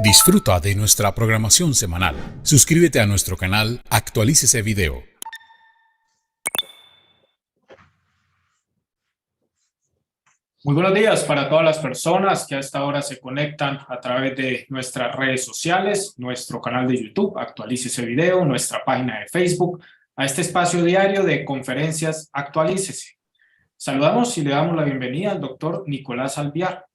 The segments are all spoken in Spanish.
Disfruta de nuestra programación semanal. Suscríbete a nuestro canal Actualícese Video. Muy buenos días para todas las personas que a esta hora se conectan a través de nuestras redes sociales, nuestro canal de YouTube, Actualícese Video, nuestra página de Facebook, a este espacio diario de conferencias Actualícese. Saludamos y le damos la bienvenida al doctor Nicolás Albiar,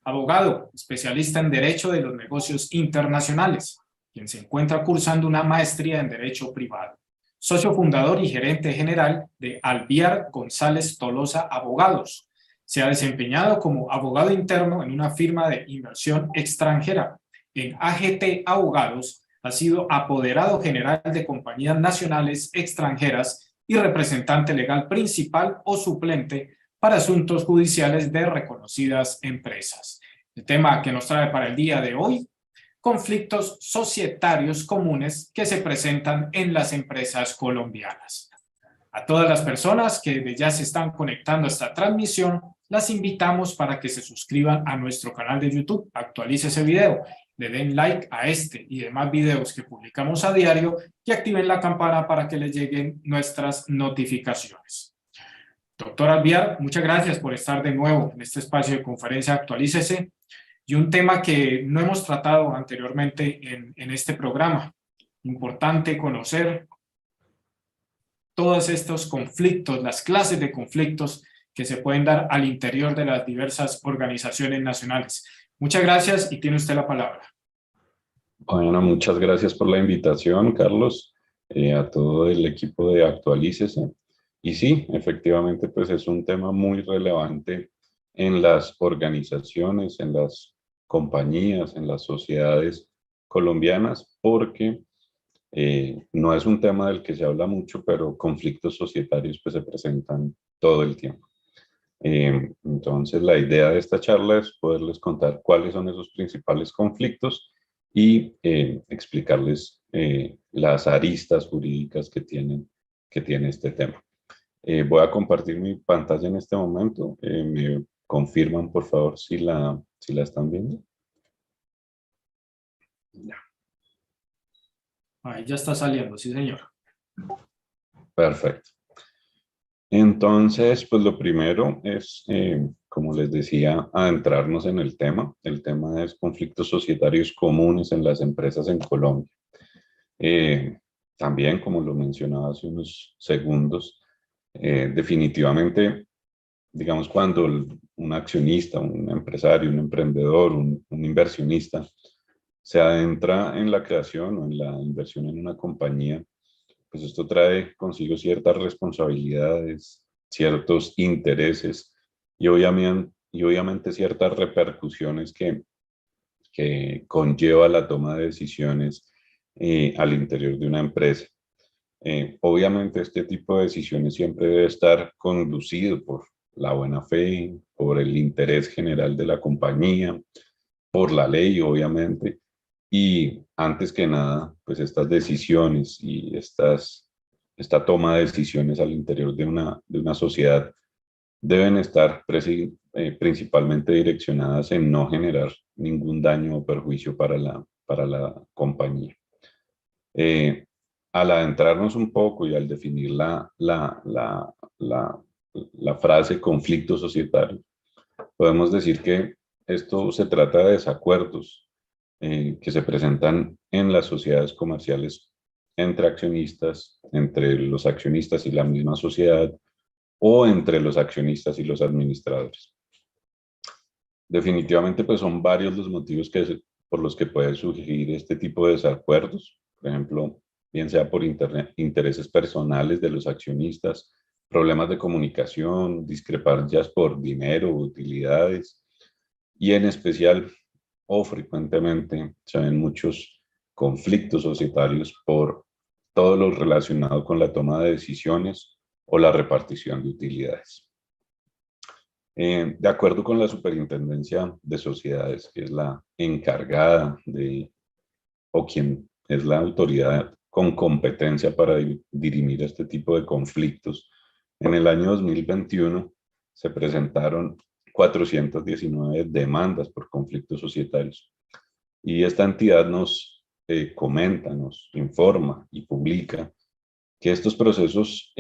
abogado, especialista en Derecho de los Negocios Internacionales, quien se encuentra cursando una maestría en Derecho Privado, socio fundador y gerente general de Albiar González Tolosa Abogados. Se ha desempeñado como abogado interno en una firma de inversión extranjera. En AGT Abogados ha sido apoderado general de compañías nacionales extranjeras y representante legal principal o suplente para asuntos judiciales de reconocidas empresas. El tema que nos trae para el día de hoy: conflictos societarios comunes que se presentan en las empresas colombianas. A todas las personas que ya se están conectando a esta transmisión, las invitamos para que se suscriban a nuestro canal de YouTube, Actualícese Video, le den like a este y demás videos que publicamos a diario y activen la campana para que les lleguen nuestras notificaciones. Doctor Albiar, muchas gracias por estar de nuevo en este espacio de conferencia Actualícese, y un tema que no hemos tratado anteriormente en este programa. Importante conocer todos estos conflictos, las clases de conflictos que se pueden dar al interior de las diversas organizaciones nacionales. Muchas gracias y tiene usted la palabra. Bueno, muchas gracias por la invitación, Carlos, a todo el equipo de Actualícese. Y sí, efectivamente, pues es un tema muy relevante en las organizaciones, en las compañías, en las sociedades colombianas, porque no es un tema del que se habla mucho, pero conflictos societarios pues se presentan todo el tiempo. Entonces, la idea de esta charla es poderles contar cuáles son esos principales conflictos y explicarles las aristas jurídicas que tiene este tema. Voy a compartir mi pantalla en este momento. Me confirman, por favor, si la están viendo. Ya. Ahí ya está saliendo, sí, señor. Perfecto. Entonces, pues lo primero es, como les decía, adentrarnos en el tema. El tema es conflictos societarios comunes en las empresas en Colombia. También, como lo mencionaba hace unos segundos, definitivamente, digamos, cuando un accionista, un empresario, un emprendedor, un inversionista se adentra en la creación o en la inversión en una compañía, pues esto trae consigo ciertas responsabilidades, ciertos intereses y obviamente ciertas repercusiones que conlleva la toma de decisiones al interior de una empresa. Obviamente este tipo de decisiones siempre debe estar conducido por la buena fe, por el interés general de la compañía, por la ley, obviamente. Y antes que nada, pues estas decisiones y esta toma de decisiones al interior de una sociedad deben estar principalmente direccionadas en no generar ningún daño o perjuicio para la compañía. Al adentrarnos un poco y al definir la frase conflicto societario, podemos decir que esto se trata de desacuerdos que se presentan en las sociedades comerciales entre accionistas, entre los accionistas y la misma sociedad, o entre los accionistas y los administradores. Definitivamente, pues son varios los motivos por los que puede surgir este tipo de desacuerdos. Por ejemplo, bien sea por intereses personales de los accionistas, problemas de comunicación, discrepancias por dinero, utilidades, y en especial o frecuentemente se ven muchos conflictos societarios por todo lo relacionado con la toma de decisiones o la repartición de utilidades. De acuerdo con la Superintendencia de Sociedades, que es la encargada o quien es la autoridad con competencia para dirimir este tipo de conflictos, en el año 2021 se presentaron 419 demandas por conflictos societarios. Y esta entidad nos comenta, nos informa y publica que estos procesos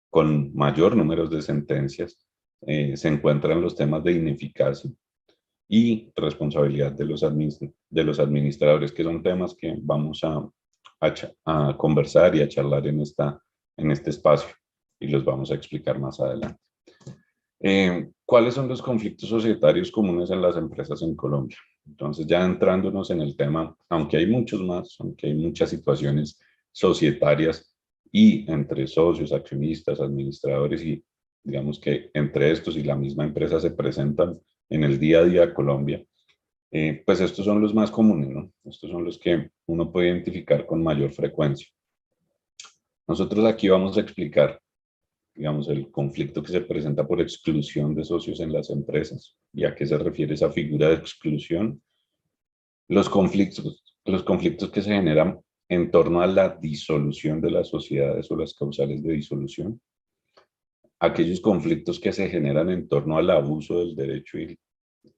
con mayor número de sentencias se encuentran los temas de ineficacia y responsabilidad de los administradores, que son temas que vamos a conversar y a charlar en este espacio, y los vamos a explicar más adelante. ¿Cuáles son los conflictos societarios comunes en las empresas en Colombia? Entonces, ya entrándonos en el tema, aunque hay muchos más, aunque hay muchas situaciones societarias y entre socios, accionistas, administradores, y digamos que entre estos y la misma empresa se presentan en el día a día de Colombia, pues estos son los más comunes, ¿no? Estos son los que uno puede identificar con mayor frecuencia. Nosotros aquí vamos a explicar, digamos, el conflicto que se presenta por exclusión de socios en las empresas y a qué se refiere esa figura de exclusión, los conflictos que se generan en torno a la disolución de las sociedades o las causales de disolución, aquellos conflictos que se generan en torno al abuso del derecho y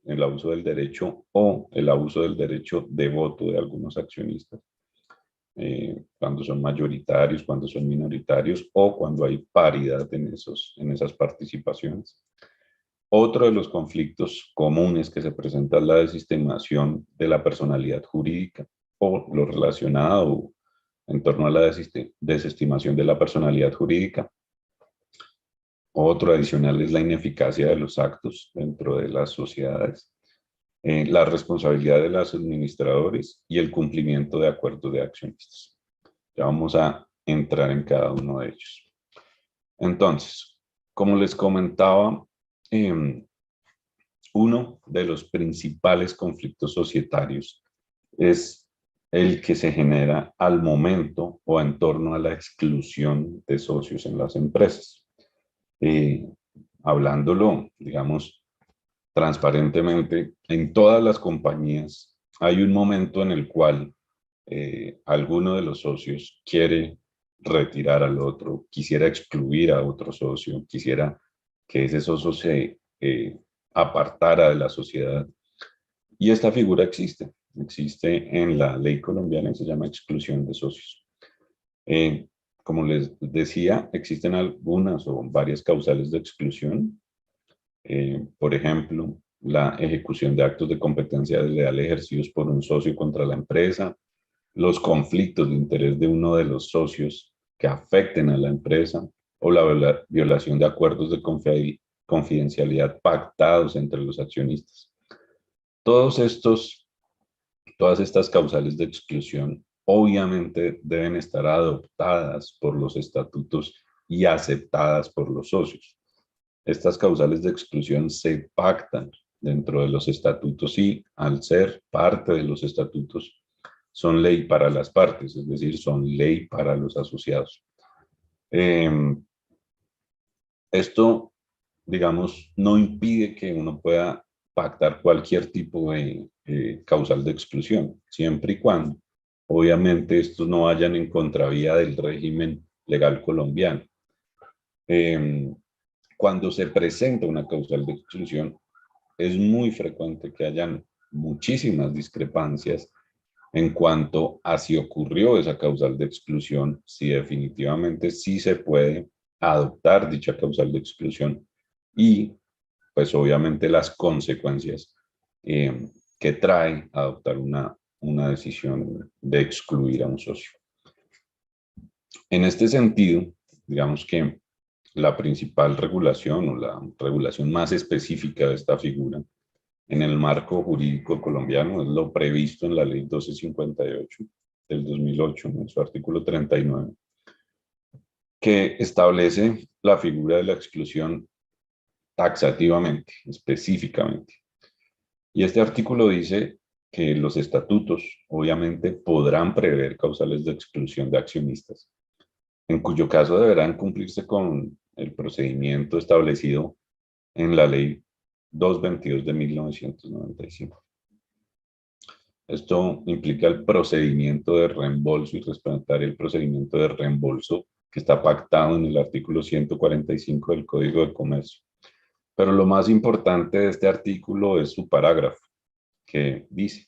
el abuso del derecho o el abuso del derecho de voto de algunos accionistas, cuando son mayoritarios, cuando son minoritarios o cuando hay paridad en esas participaciones. Otro de los conflictos comunes que se presenta es la desestimación de la personalidad jurídica o lo relacionado en torno a la desestimación de la personalidad jurídica. Otro adicional es la ineficacia de los actos dentro de las sociedades, la responsabilidad de los administradores y el cumplimiento de acuerdos de accionistas. Ya vamos a entrar en cada uno de ellos. Entonces, como les comentaba, uno de los principales conflictos societarios es el que se genera al momento o en torno a la exclusión de socios en las empresas. Hablándolo, digamos, transparentemente, en todas las compañías hay un momento en el cual alguno de los socios quiere retirar al otro, quisiera excluir a otro socio, quisiera que ese socio se apartara de la sociedad. Y esta figura existe en la ley colombiana y se llama exclusión de socios. Como les decía, existen algunas o varias causales de exclusión. Por ejemplo, la ejecución de actos de competencia desleal ejercidos por un socio contra la empresa, los conflictos de interés de uno de los socios que afecten a la empresa o la violación de acuerdos de confidencialidad pactados entre los accionistas. Todas estas causales de exclusión obviamente deben estar adoptadas por los estatutos y aceptadas por los socios. Estas causales de exclusión se pactan dentro de los estatutos y, al ser parte de los estatutos, son ley para las partes, es decir, son ley para los asociados. Esto, digamos, no impide que uno pueda pactar cualquier tipo de causal de exclusión, siempre y cuando, obviamente, estos no vayan en contravía del régimen legal colombiano. Cuando se presenta una causal de exclusión, es muy frecuente que hayan muchísimas discrepancias en cuanto a si ocurrió esa causal de exclusión, si definitivamente sí se puede adoptar dicha causal de exclusión y, pues obviamente, las consecuencias que trae adoptar una decisión de excluir a un socio. En este sentido, digamos que la principal regulación o la regulación más específica de esta figura en el marco jurídico colombiano es lo previsto en la Ley 1258 del 2008, en su artículo 39, que establece la figura de la exclusión taxativamente, específicamente. Y este artículo dice que los estatutos, obviamente, podrán prever causales de exclusión de accionistas, en cuyo caso deberán cumplirse con el procedimiento establecido en la Ley 222 de 1995. Esto implica el procedimiento de reembolso y respetar el procedimiento de reembolso que está pactado en el artículo 145 del Código de Comercio. Pero lo más importante de este artículo es su parágrafo, que dice: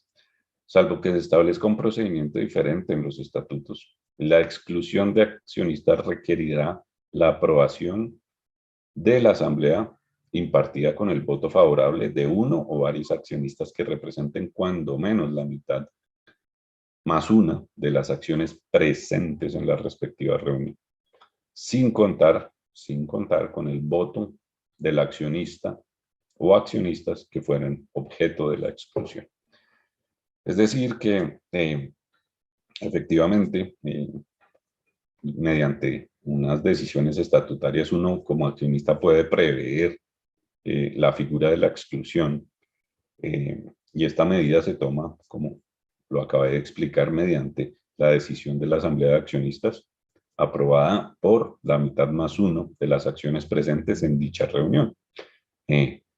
salvo que se establezca un procedimiento diferente en los estatutos, la exclusión de accionistas requerirá la aprobación de la asamblea impartida con el voto favorable de uno o varios accionistas que representen cuando menos la mitad más una de las acciones presentes en la respectiva reunión, sin contar con el voto del accionista o accionistas que fueran objeto de la exclusión. Es decir que efectivamente, mediante unas decisiones estatutarias, uno como accionista puede prever la figura de la exclusión, y esta medida se toma, como lo acabé de explicar, mediante la decisión de la Asamblea de Accionistas, aprobada por la mitad más uno de las acciones presentes en dicha reunión.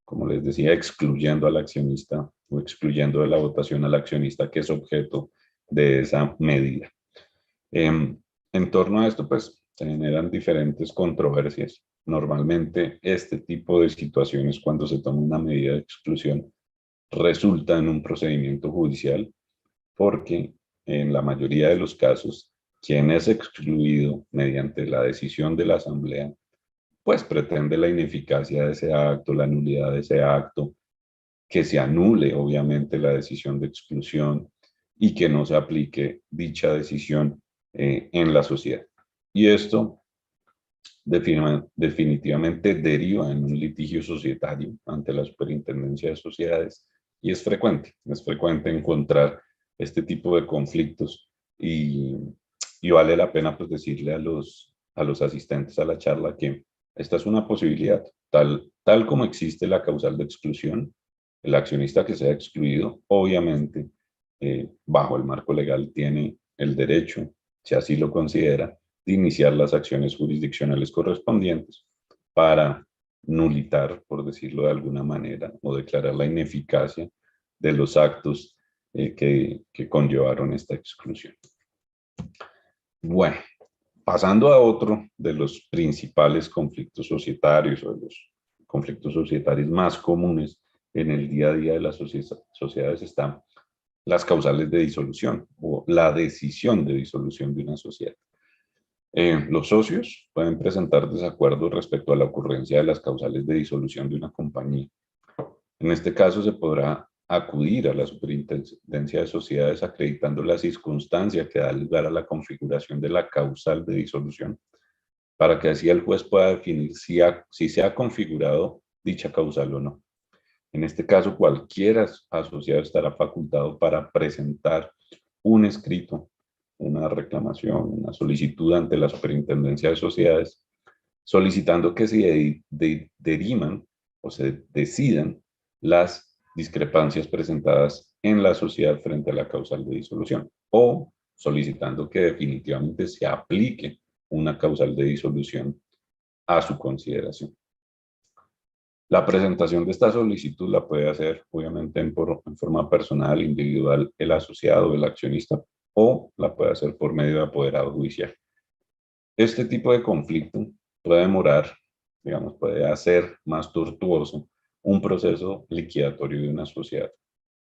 Como les decía, excluyendo al accionista o excluyendo de la votación al accionista que es objeto de esa medida. En torno a esto, pues, se generan diferentes controversias. Normalmente, este tipo de situaciones, cuando se toma una medida de exclusión, resulta en un procedimiento judicial, porque en la mayoría de los casos, quien es excluido mediante la decisión de la Asamblea, pues pretende la ineficacia de ese acto, la nulidad de ese acto, que se anule obviamente la decisión de exclusión y que no se aplique dicha decisión en la sociedad. Y esto definitivamente deriva en un litigio societario ante la Superintendencia de Sociedades, y es frecuente encontrar este tipo de conflictos, y vale la pena pues decirle a los asistentes a la charla que esta es una posibilidad, tal como existe la causal de exclusión. El accionista que sea excluido, obviamente, bajo el marco legal, tiene el derecho, si así lo considera, de iniciar las acciones jurisdiccionales correspondientes para nulitar, por decirlo de alguna manera, o declarar la ineficacia de los actos que conllevaron esta exclusión. Bueno, pasando a otro de los principales conflictos societarios, o de los conflictos societarios más comunes en el día a día de las sociedades, están las causales de disolución o la decisión de disolución de una sociedad. Los socios pueden presentar desacuerdos respecto a la ocurrencia de las causales de disolución de una compañía. En este caso se podrá acudir a la Superintendencia de Sociedades acreditando la circunstancia que da lugar a la configuración de la causal de disolución, para que así el juez pueda definir si se ha configurado dicha causal o no. En este caso, cualquier asociado estará facultado para presentar un escrito, una reclamación, una solicitud ante la Superintendencia de Sociedades, solicitando que se deriman o se decidan las discrepancias presentadas en la sociedad frente a la causal de disolución, o solicitando que definitivamente se aplique una causal de disolución a su consideración. La presentación de esta solicitud la puede hacer, obviamente, en forma personal, individual, el asociado o el accionista, o la puede hacer por medio de apoderado judicial. Este tipo de conflicto puede demorar, digamos, puede hacer más tortuoso un proceso liquidatorio de una sociedad,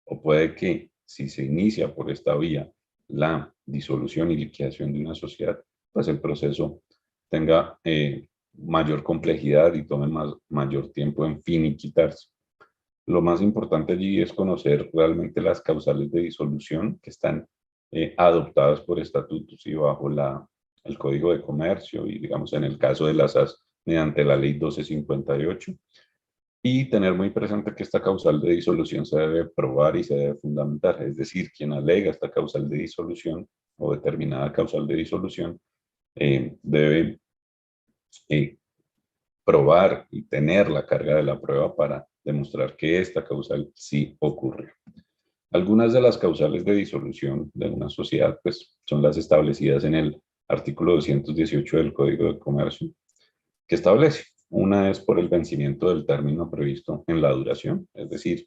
o puede que, si se inicia por esta vía la disolución y liquidación de una sociedad, pues el proceso tenga mayor complejidad y tome mayor tiempo en finiquitarse. Lo más importante allí es conocer realmente las causales de disolución que están adoptadas por estatutos y bajo el Código de Comercio, y digamos en el caso de las SAS mediante la Ley 1258, y tener muy presente que esta causal de disolución se debe probar y se debe fundamentar, es decir, quien alega esta causal de disolución o determinada causal de disolución debe probar y tener la carga de la prueba para demostrar que esta causal sí ocurrió. Algunas de las causales de disolución de una sociedad pues, son las establecidas en el artículo 218 del Código de Comercio, que establece: una es por el vencimiento del término previsto en la duración, es decir,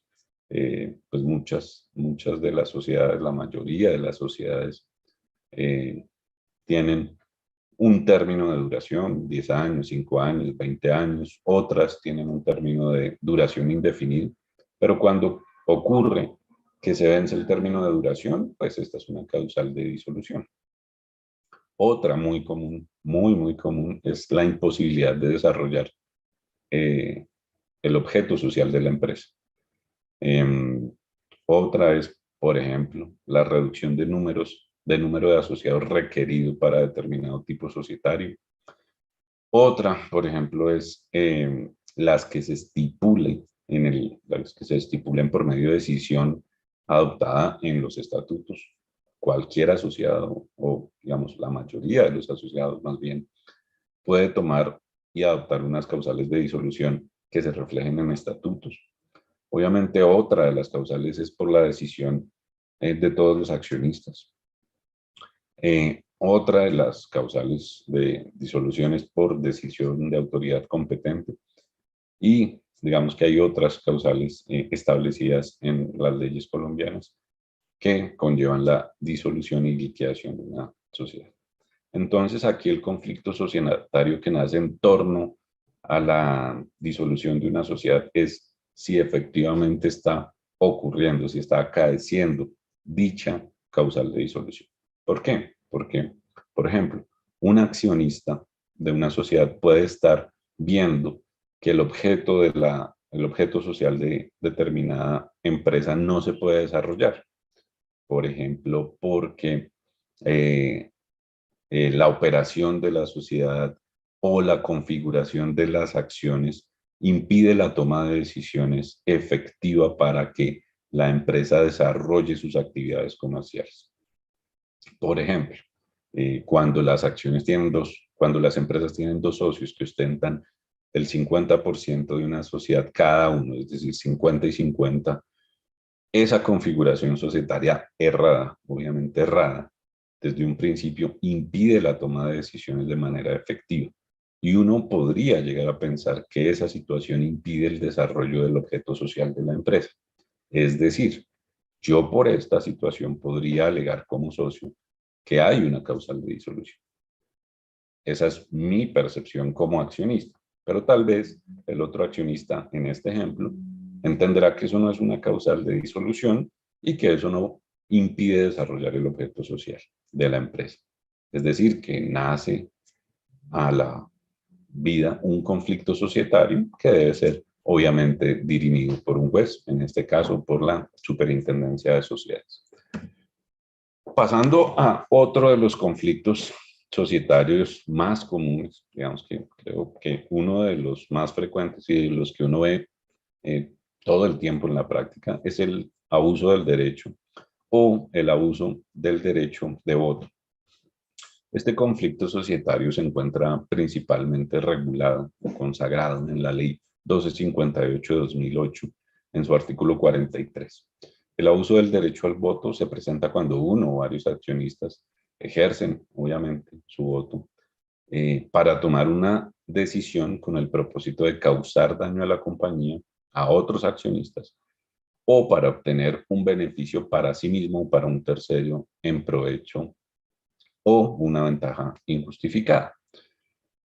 pues muchas de las sociedades, la mayoría de las sociedades tienen un término de duración, 10 años, 5 años, 20 años, otras tienen un término de duración indefinido, pero cuando ocurre que se vence el término de duración, pues esta es una causal de disolución. Otra muy común, muy común, es la imposibilidad de desarrollar el objeto social de la empresa. Otra es, por ejemplo, la reducción de número de asociados requerido para determinado tipo societario. Otra, por ejemplo, es las que se estipulen las que se estipulen por medio de decisión adoptada en los estatutos. Cualquier asociado, o digamos la mayoría de los asociados más bien, puede tomar y adoptar unas causales de disolución que se reflejen en estatutos. Obviamente otra de las causales es por la decisión de todos los accionistas. Otra de las causales de disolución es por decisión de autoridad competente. Y digamos que hay otras causales establecidas en las leyes colombianas que conllevan la disolución y liquidación de una sociedad. Entonces aquí el conflicto societario que nace en torno a la disolución de una sociedad es si efectivamente está ocurriendo, si está acaeciendo dicha causal de disolución. ¿Por qué? Porque, por ejemplo, un accionista de una sociedad puede estar viendo que el objeto social de determinada empresa no se puede desarrollar. Por ejemplo, porque la operación de la sociedad o la configuración de las acciones impide la toma de decisiones efectiva para que la empresa desarrolle sus actividades comerciales. Por ejemplo, cuando las empresas tienen dos socios que ostentan el 50% de una sociedad cada uno, es decir, 50 y 50, esa configuración societaria errada, obviamente errada, desde un principio impide la toma de decisiones de manera efectiva. Y uno podría llegar a pensar que esa situación impide el desarrollo del objeto social de la empresa. Es decir, yo por esta situación podría alegar como socio que hay una causal de disolución. Esa es mi percepción como accionista, pero tal vez el otro accionista en este ejemplo entenderá que eso no es una causal de disolución y que eso no impide desarrollar el objeto social de la empresa. Es decir, que nace a la vida un conflicto societario que debe ser obviamente dirimido por un juez, en este caso por la Superintendencia de Sociedades. Pasando a otro de los conflictos societarios más comunes, digamos que creo que uno de los más frecuentes y de los que uno ve todo el tiempo en la práctica es el abuso del derecho o el abuso del derecho de voto. Este conflicto societario se encuentra principalmente regulado o consagrado en la Ley 1258 de 2008, en su artículo 43. El abuso del derecho al voto se presenta cuando uno o varios accionistas ejercen, obviamente, su voto para tomar una decisión con el propósito de causar daño a la compañía, a otros accionistas, o para obtener un beneficio para sí mismo o para un tercero en provecho o una ventaja injustificada.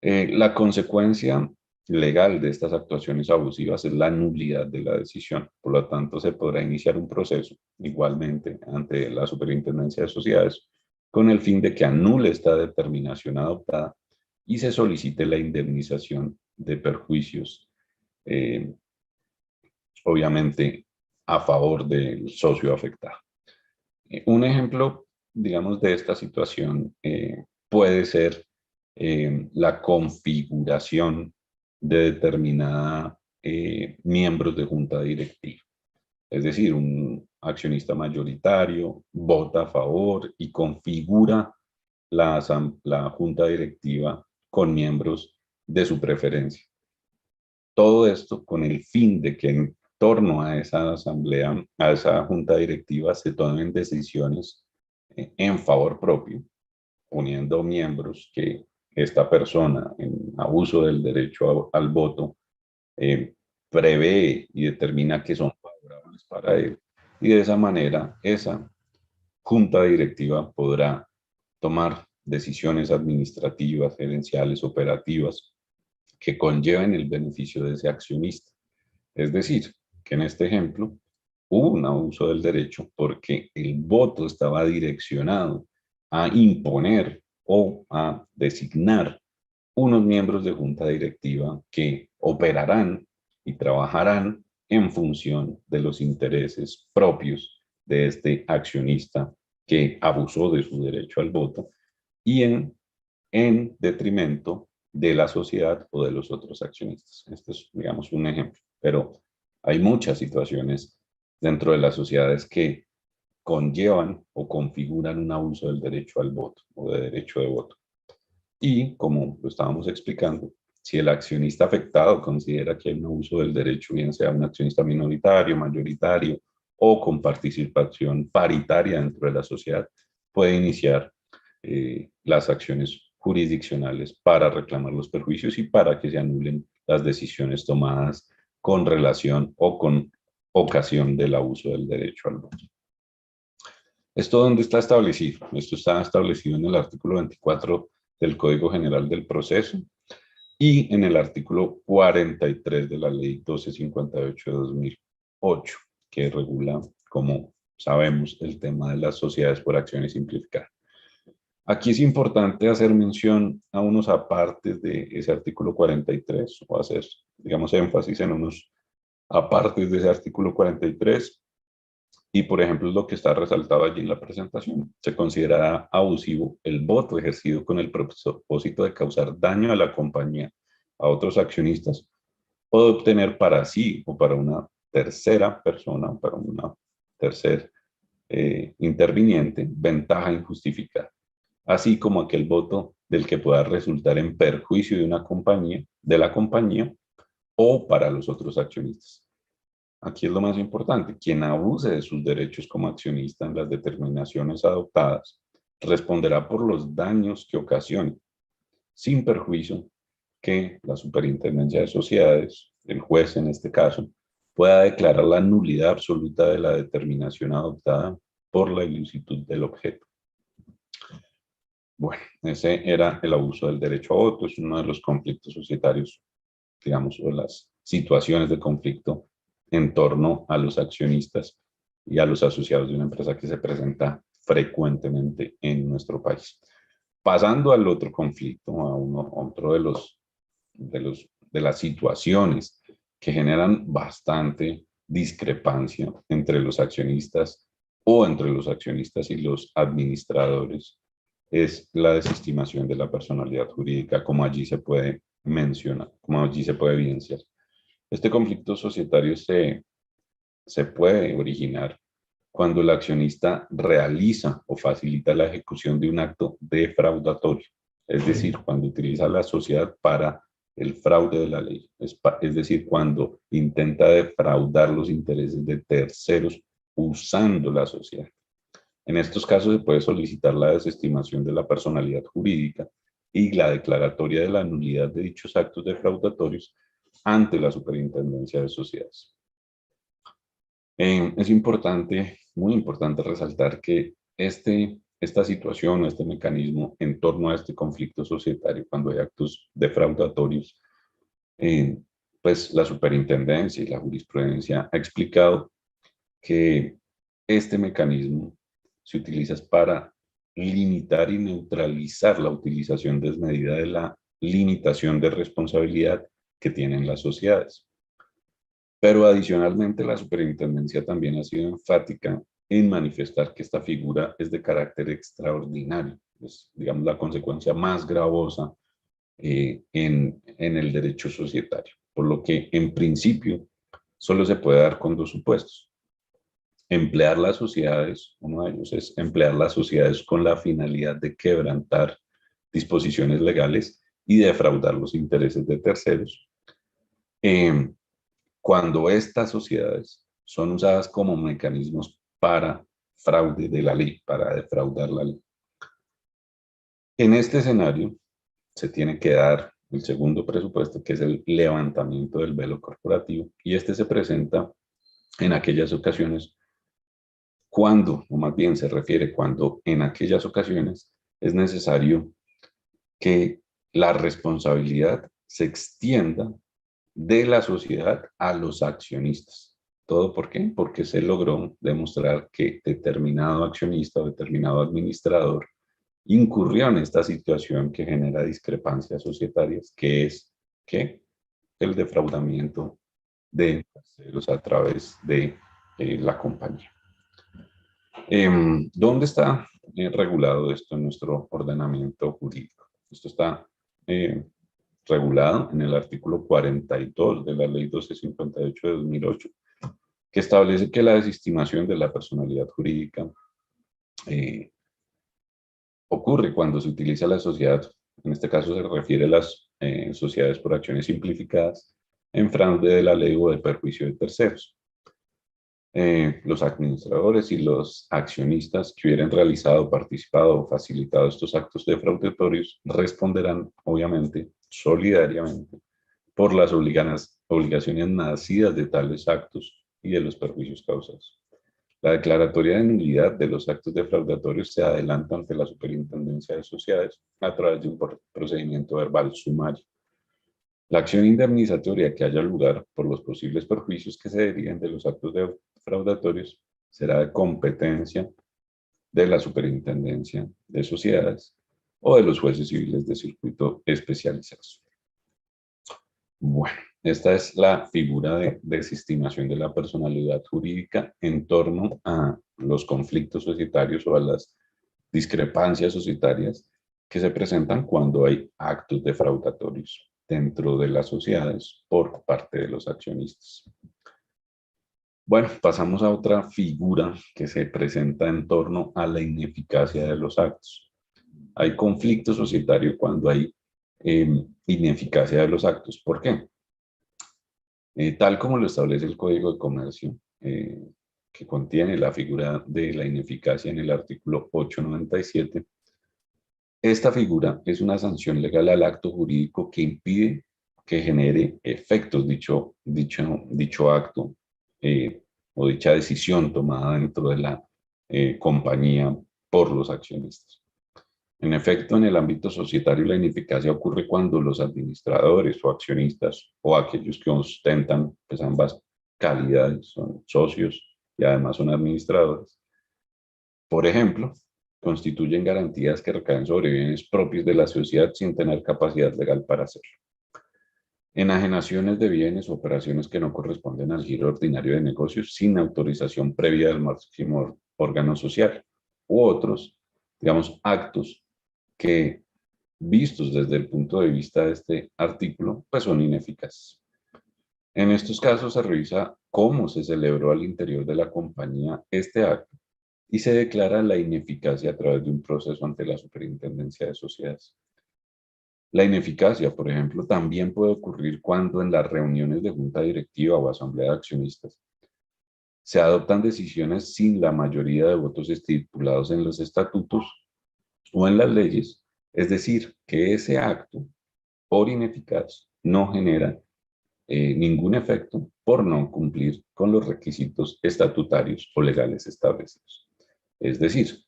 La consecuencia legal de estas actuaciones abusivas es la nulidad de la decisión. Por lo tanto, se podrá iniciar un proceso igualmente ante la Superintendencia de Sociedades con el fin de que anule esta determinación adoptada y se solicite la indemnización de perjuicios, obviamente a favor del socio afectado. Un ejemplo, digamos, de esta situación puede ser la configuración de determinada miembros de junta directiva. Es decir, un accionista mayoritario vota a favor y configura la junta directiva con miembros de su preferencia. Todo esto con el fin de que en torno a esa asamblea, a esa junta directiva, se tomen decisiones en favor propio, poniendo miembros que esta persona en abuso del derecho al voto prevé y determina que son favorables para él. Y de esa manera, esa junta directiva podrá tomar decisiones administrativas, gerenciales, operativas, que conlleven el beneficio de ese accionista. Es decir, que en este ejemplo, hubo un abuso del derecho porque el voto estaba direccionado a imponer o a designar unos miembros de junta directiva que operarán y trabajarán en función de los intereses propios de este accionista que abusó de su derecho al voto y en detrimento de la sociedad o de los otros accionistas. Este es, digamos, un ejemplo, pero hay muchas situaciones dentro de las sociedades que conllevan o configuran un abuso del derecho al voto o de derecho de voto. Y como lo estábamos explicando, si el accionista afectado considera que hay un abuso del derecho, bien sea un accionista minoritario, mayoritario o con participación paritaria dentro de la sociedad, puede iniciar las acciones jurisdiccionales para reclamar los perjuicios y para que se anulen las decisiones tomadas con relación o con ocasión del abuso del derecho al voto. ¿Esto dónde está establecido? Esto está establecido en el artículo 24 del Código General del Proceso y en el artículo 43 de la Ley 1258 de 2008, que regula, como sabemos, el tema de las sociedades por acciones simplificadas. Aquí es importante hacer mención a unos apartes de ese artículo 43, o hacer, digamos, énfasis en unos apartes de ese artículo 43, y por ejemplo, lo que está resaltado allí en la presentación. Se considera abusivo el voto ejercido con el propósito de causar daño a la compañía, a otros accionistas, o de obtener para sí o para una tercera persona, para una tercer interviniente, ventaja injustificada, así como aquel voto del que pueda resultar en perjuicio de una compañía, de la compañía, o para los otros accionistas. Aquí es lo más importante, quien abuse de sus derechos como accionista en las determinaciones adoptadas responderá por los daños que ocasione, sin perjuicio que la Superintendencia de Sociedades, el juez en este caso, pueda declarar la nulidad absoluta de la determinación adoptada por la ilicitud del objeto. Bueno, ese era el abuso del derecho a voto, es uno de los conflictos societarios, digamos, o las situaciones de conflicto en torno a los accionistas y a los asociados de una empresa que se presenta frecuentemente en nuestro país. Pasando al otro conflicto, a otro de las situaciones que generan bastante discrepancia entre los accionistas o entre los accionistas y los administradores, es la desestimación de la personalidad jurídica, como allí se puede mencionar, como allí se puede evidenciar. Este conflicto societario se puede originar cuando el accionista realiza o facilita la ejecución de un acto defraudatorio, es decir, cuando utiliza la sociedad para el fraude de la ley, es decir, cuando intenta defraudar los intereses de terceros usando la sociedad. En estos casos se puede solicitar la desestimación de la personalidad jurídica y la declaratoria de la nulidad de dichos actos defraudatorios ante la Superintendencia de Sociedades. Es importante, muy importante resaltar que esta situación o este mecanismo en torno a este conflicto societario, cuando hay actos defraudatorios, pues la Superintendencia y la jurisprudencia ha explicado que este mecanismo se utiliza para limitar y neutralizar la utilización desmedida de la limitación de responsabilidad que tienen las sociedades. Pero adicionalmente la superintendencia también ha sido enfática en manifestar que esta figura es de carácter extraordinario, es, digamos, la consecuencia más gravosa en el derecho societario, por lo que en principio solo se puede dar con dos supuestos. Emplear las sociedades, uno de ellos es emplear las sociedades con la finalidad de quebrantar disposiciones legales y defraudar los intereses de terceros. Cuando estas sociedades son usadas como mecanismos para fraude de la ley, para defraudar la ley. En este escenario se tiene que dar el segundo presupuesto, que es el levantamiento del velo corporativo, y este se presenta en aquellas ocasiones cuando, o más bien se refiere cuando en aquellas ocasiones es necesario que la responsabilidad se extienda de la sociedad a los accionistas. ¿Todo por qué? Porque se logró demostrar que determinado accionista o determinado administrador incurrió en esta situación que genera discrepancias societarias, que es ¿qué? El defraudamiento de terceros a través de la compañía. ¿Dónde está regulado esto en nuestro ordenamiento jurídico? Esto está regulado en el artículo 42 de la Ley 1258 de 2008, que establece que la desestimación de la personalidad jurídica ocurre cuando se utiliza la sociedad, en este caso se refiere a las sociedades por acciones simplificadas, en fraude de la ley o de perjuicio de terceros. Los administradores y los accionistas que hubieran realizado, participado o facilitado estos actos defraudatorios responderán, obviamente, solidariamente, por las obligaciones nacidas de tales actos y de los perjuicios causados. La declaratoria de nulidad de los actos defraudatorios se adelanta ante la Superintendencia de Sociedades a través de un procedimiento verbal sumario. La acción indemnizatoria que haya lugar por los posibles perjuicios que se deriven de los actos defraudatorios será de competencia de la Superintendencia de Sociedades o de los jueces civiles de circuito especializados. Bueno, esta es la figura de desestimación de la personalidad jurídica en torno a los conflictos societarios o a las discrepancias societarias que se presentan cuando hay actos defraudatorios dentro de las sociedades por parte de los accionistas. Bueno, pasamos a otra figura que se presenta en torno a la ineficacia de los actos. Hay conflicto societario cuando hay ineficacia de los actos. ¿Por qué? Tal como lo establece el Código de Comercio, que contiene la figura de la ineficacia en el artículo 897, esta figura es una sanción legal al acto jurídico que impide que genere efectos dicho acto o dicha decisión tomada dentro de la compañía por los accionistas. En efecto, en el ámbito societario la ineficacia ocurre cuando los administradores o accionistas o aquellos que ostentan pues, ambas calidades, son socios y además son administradores, por ejemplo, constituyen garantías que recaen sobre bienes propios de la sociedad sin tener capacidad legal para hacerlo. Enajenaciones de bienes o operaciones que no corresponden al giro ordinario de negocios sin autorización previa del máximo órgano social u otros, digamos, actos que vistos desde el punto de vista de este artículo, pues son ineficaces. En estos casos se revisa cómo se celebró al interior de la compañía este acto y se declara la ineficacia a través de un proceso ante la Superintendencia de Sociedades. La ineficacia, por ejemplo, también puede ocurrir cuando en las reuniones de junta directiva o asamblea de accionistas se adoptan decisiones sin la mayoría de votos estipulados en los estatutos o en las leyes, es decir, que ese acto, por ineficaz, no genera ningún efecto por no cumplir con los requisitos estatutarios o legales establecidos. Es decir,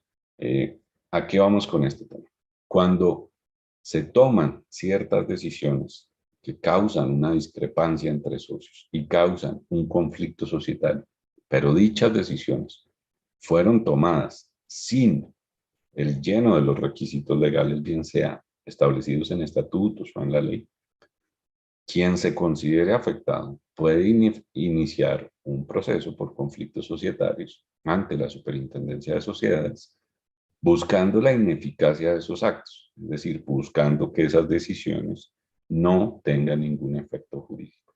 ¿a qué vamos con este tema? Cuando se toman ciertas decisiones que causan una discrepancia entre socios y causan un conflicto societario, pero dichas decisiones fueron tomadas sin el lleno de los requisitos legales, bien sea establecidos en estatutos o en la ley, quien se considere afectado puede iniciar un proceso por conflictos societarios ante la Superintendencia de Sociedades, buscando la ineficacia de esos actos, es decir, buscando que esas decisiones no tengan ningún efecto jurídico.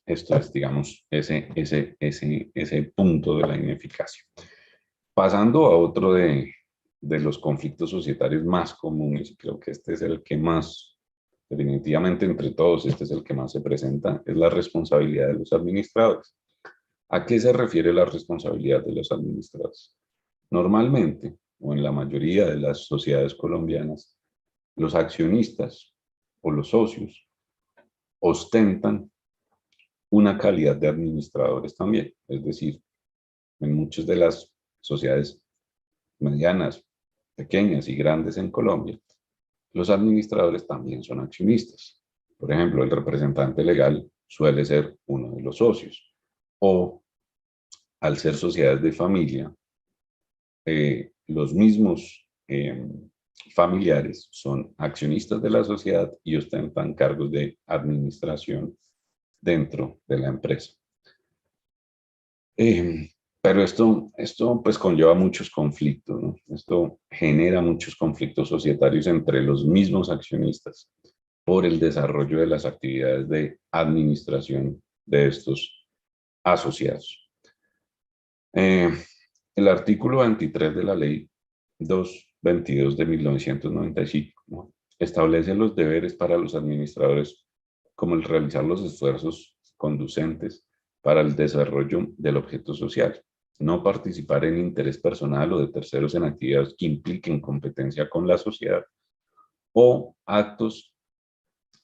Esto es, digamos, ese punto de la ineficacia. Pasando a otro de los conflictos societarios más comunes, y creo que este es el que más, definitivamente entre todos, este es el que más se presenta, es la responsabilidad de los administradores. ¿A qué se refiere la responsabilidad de los administradores? Normalmente, o en la mayoría de las sociedades colombianas, los accionistas o los socios ostentan una calidad de administradores también. Es decir, en muchas de las sociedades medianas, pequeñas y grandes en Colombia, los administradores también son accionistas. Por ejemplo, el representante legal suele ser uno de los socios. O al ser sociedades de familia, los mismos familiares son accionistas de la sociedad y ostentan cargos de administración dentro de la empresa. Pero esto pues conlleva muchos conflictos, ¿no? Esto genera muchos conflictos societarios entre los mismos accionistas por el desarrollo de las actividades de administración de estos asociados. El artículo 23 de la Ley 222 de 1995, ¿no?, establece los deberes para los administradores, como el realizar los esfuerzos conducentes para el desarrollo del objeto social, no participar en interés personal o de terceros en actividades que impliquen competencia con la sociedad o actos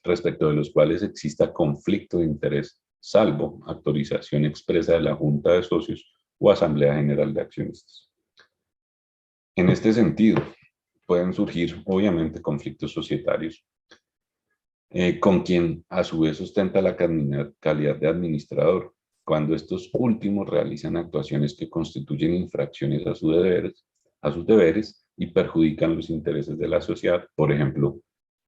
respecto de los cuales exista conflicto de interés, salvo autorización expresa de la Junta de Socios o Asamblea General de Accionistas. En este sentido, pueden surgir obviamente conflictos societarios con quien a su vez ostenta la calidad de administrador, cuando estos últimos realizan actuaciones que constituyen infracciones a sus deberes y perjudican los intereses de la sociedad, por ejemplo,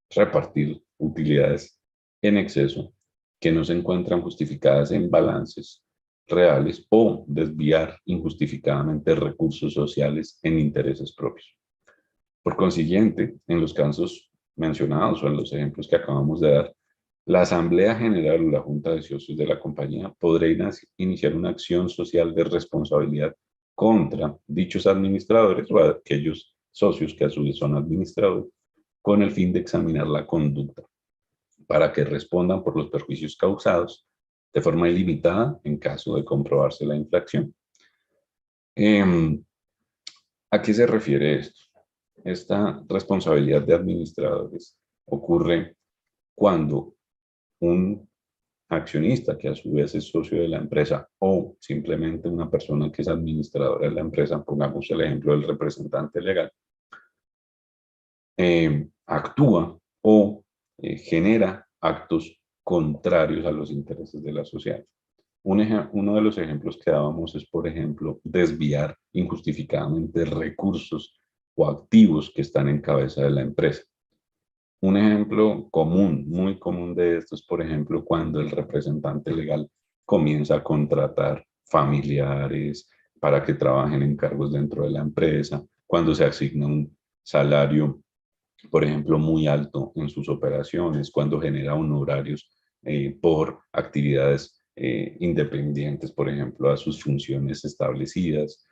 repartir utilidades en exceso que no se encuentran justificadas en balances reales o desviar injustificadamente recursos sociales en intereses propios. Por consiguiente, en los casos mencionados o en los ejemplos que acabamos de dar, la Asamblea General o la Junta de Socios de la compañía podrá iniciar una acción social de responsabilidad contra dichos administradores o aquellos socios que a su vez son administradores, con el fin de examinar la conducta para que respondan por los perjuicios causados de forma ilimitada en caso de comprobarse la infracción. ¿A qué se refiere esto? Esta responsabilidad de administradores ocurre cuando un accionista que a su vez es socio de la empresa o simplemente una persona que es administradora de la empresa, pongamos el ejemplo del representante legal, actúa o genera actos contrarios a los intereses de la sociedad. Uno de los ejemplos que dábamos es, por ejemplo, desviar injustificadamente recursos o activos que están en cabeza de la empresa. Un ejemplo común, muy común de esto es, por ejemplo, cuando el representante legal comienza a contratar familiares para que trabajen en cargos dentro de la empresa, cuando se asigna un salario, por ejemplo, muy alto en sus operaciones, cuando genera honorarios por actividades independientes, por ejemplo, a sus funciones establecidas.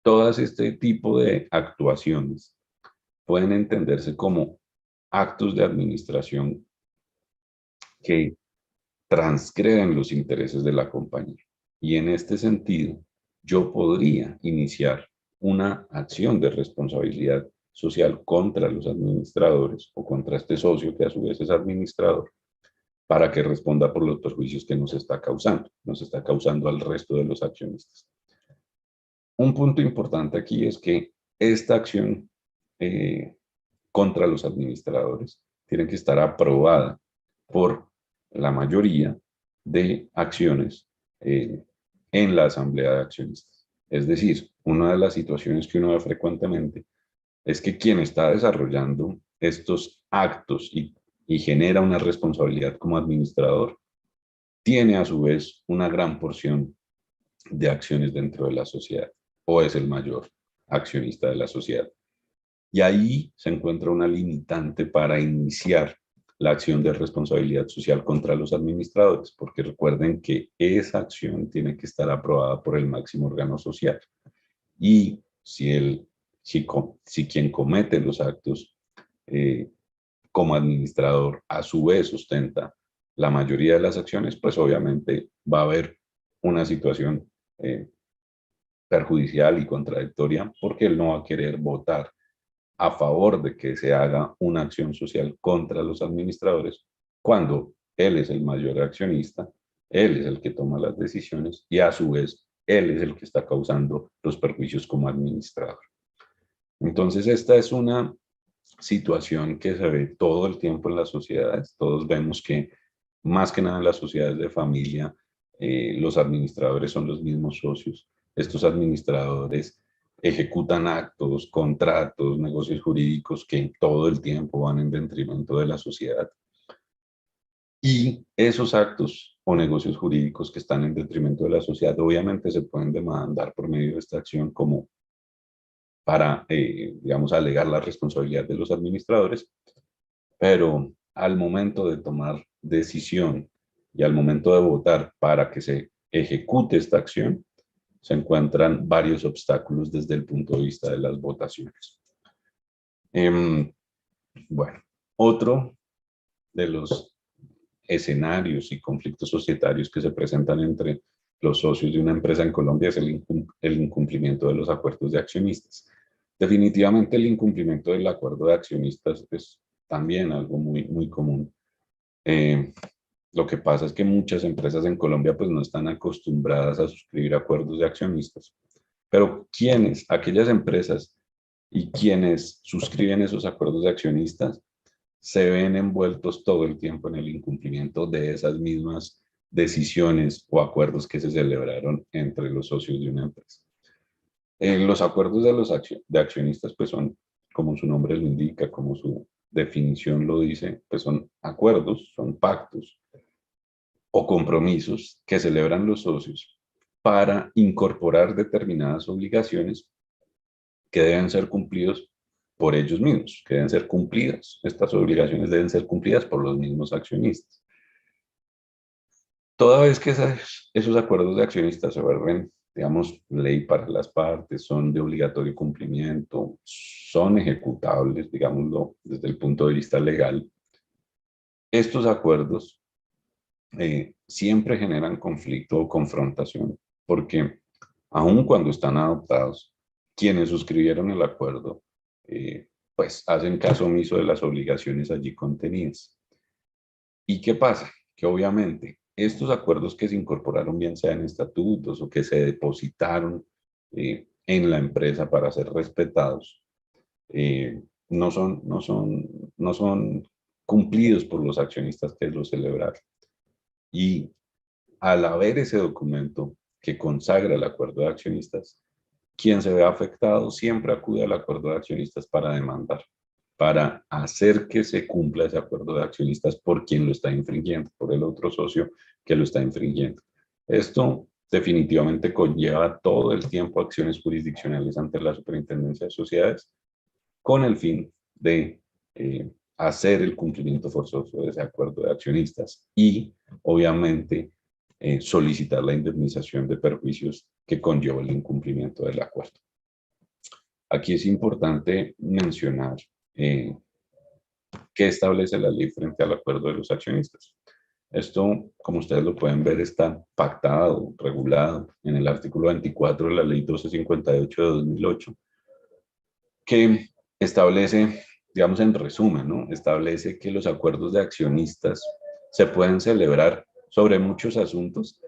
Todas este tipo de actuaciones pueden entenderse como actos de administración que transgreden los intereses de la compañía. Y en este sentido, yo podría iniciar una acción de responsabilidad social contra los administradores o contra este socio que a su vez es administrador, para que responda por los perjuicios que nos está causando al resto de los accionistas. Un punto importante aquí es que esta acción contra los administradores tiene que estar aprobada por la mayoría de acciones en la asamblea de accionistas. Es decir, una de las situaciones que uno ve frecuentemente es que quien está desarrollando estos actos y genera una responsabilidad como administrador, tiene a su vez una gran porción de acciones dentro de la sociedad o es el mayor accionista de la sociedad. Y ahí se encuentra una limitante para iniciar la acción de responsabilidad social contra los administradores, porque recuerden que esa acción tiene que estar aprobada por el máximo órgano social. Y si quien comete los actos como administrador a su vez ostenta la mayoría de las acciones, pues obviamente va a haber una situación perjudicial y contradictoria, porque él no va a querer votar a favor de que se haga una acción social contra los administradores cuando él es el mayor accionista, él es el que toma las decisiones y a su vez él es el que está causando los perjuicios como administrador. Entonces esta es una situación que se ve todo el tiempo en las sociedades. Todos vemos que más que nada en las sociedades de familia, los administradores son los mismos socios. Estos administradores ejecutan actos, contratos, negocios jurídicos que todo el tiempo van en detrimento de la sociedad. Y esos actos o negocios jurídicos que están en detrimento de la sociedad obviamente se pueden demandar por medio de esta acción como para, digamos, alegar la responsabilidad de los administradores, pero al momento de tomar decisión y al momento de votar para que se ejecute esta acción, se encuentran varios obstáculos desde el punto de vista de las votaciones. Bueno, otro de los escenarios y conflictos societarios que se presentan entre los socios de una empresa en Colombia es el incumplimiento de los acuerdos de accionistas. Definitivamente el incumplimiento del acuerdo de accionistas es también algo muy común. Lo que pasa es que muchas empresas en Colombia pues no están acostumbradas a suscribir acuerdos de accionistas. Pero ¿quiénes? Aquellas empresas y quienes suscriben esos acuerdos de accionistas se ven envueltos todo el tiempo en el incumplimiento de esas mismas decisiones o acuerdos que se celebraron entre los socios de una empresa. Los acuerdos de accionistas pues son, como su nombre lo indica, como su definición lo dice, pues son acuerdos, son pactos o compromisos que celebran los socios para incorporar determinadas obligaciones que deben ser cumplidos por ellos mismos, que deben ser cumplidas. Estas obligaciones deben ser cumplidas por los mismos accionistas. Toda vez que esos acuerdos de accionistas se vuelven, digamos, ley para las partes, son de obligatorio cumplimiento, son ejecutables, digámoslo, desde el punto de vista legal, estos acuerdos siempre generan conflicto o confrontación, porque aun cuando están adoptados, quienes suscribieron el acuerdo, pues hacen caso omiso de las obligaciones allí contenidas. ¿Y qué pasa? Que obviamente estos acuerdos que se incorporaron, bien sea en estatutos o que se depositaron en la empresa para ser respetados, no son cumplidos por los accionistas que los celebraron. Y al haber ese documento que consagra el acuerdo de accionistas, quien se ve afectado siempre acude al acuerdo de accionistas para demandar, para hacer que se cumpla ese acuerdo de accionistas por quien lo está infringiendo, por el otro socio que lo está infringiendo. Esto definitivamente conlleva todo el tiempo acciones jurisdiccionales ante la Superintendencia de Sociedades con el fin de hacer el cumplimiento forzoso de ese acuerdo de accionistas y, obviamente, solicitar la indemnización de perjuicios que conlleva el incumplimiento del acuerdo. Aquí es importante mencionar qué establece la ley frente al acuerdo de los accionistas. Esto, como ustedes lo pueden ver, está pactado, regulado en el artículo 24 de la ley 1258 de 2008, que establece, digamos en resumen, ¿no? Establece que los acuerdos de accionistas se pueden celebrar sobre muchos asuntos